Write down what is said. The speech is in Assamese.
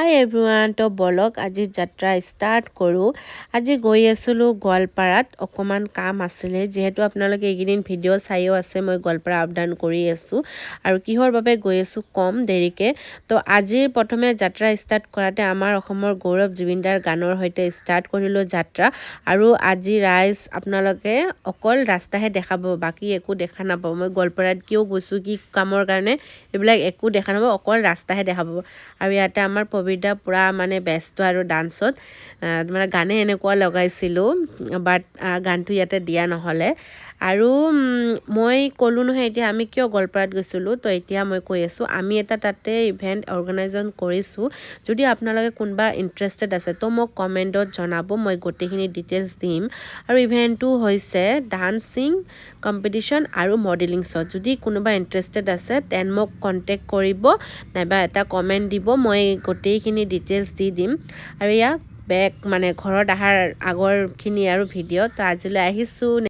হাই এভৰিৱান তো বলক আজি যাত্ৰা ষ্টাৰ্ট কৰোঁ আজি গৈ আছিলোঁ গোৱালপাৰাত অকমান কাম আছিলে যেহেতু আপোনালোকে এইকেইদিন ভিডিঅ' চাইও আছে মই গোৱালপাৰা আপ ডাউন কৰি আছোঁ আৰু কিহৰ বাবে গৈ আছোঁ কম দেৰিকে তো আজিৰ প্ৰথমে যাত্ৰা ষ্টাৰ্ট কৰাতে আমাৰ অসমৰ গৌৰৱ জুবিনদাৰ গানৰ সৈতে ষ্টাৰ্ট কৰিলোঁ যাত্ৰা আৰু আজি ৰাইজ আপোনালোকে অকল ৰাস্তাহে দেখাব বাকী একো দেখা নাপাব মই গোৱালপাৰাত কিয় গৈছোঁ কি কামৰ কাৰণে এইবিলাক একো দেখা নাপাব অকল ৰাস্তাহে দেখাব আৰু ইয়াতে আমাৰ পবিত্ৰা পুৰা মানে ব্যস্ত আৰু ডান্সত মানে গানে এনেকুৱা লগাইছিলোঁ বাট গানটো ইয়াতে দিয়া নহ'লে আৰু মই ক'লোঁ নহয় এতিয়া আমি কিয় গোৱালপাৰাত গৈছিলোঁ তো এতিয়া মই কৈ আছোঁ আমি এটা তাতে ইভেণ্ট অৰ্গেনাইজন কৰিছোঁ যদি আপোনালোকে কোনোবা ইণ্টাৰেষ্টেড আছে তো মোক কমেণ্টত জনাব মই গোটেইখিনি ডিটেইলছ দিম আৰু ইভেণ্টটো হৈছে ডান্সিং কম্পিটিশ্যন আৰু মডেলিং শ্ব'ত যদি কোনোবা ইণ্টাৰেষ্টেড আছে দেন মোক কণ্টেক্ট কৰিব নাইবা এটা কমেণ্ট দিব মই গোটেইখিনি ডিটেইলছ দি দিম আৰু ইয়াক বেক মানে ঘৰত অহাৰ আগৰখিনি আৰু ভিডিঅ' তো আজিলৈ আহিছোঁ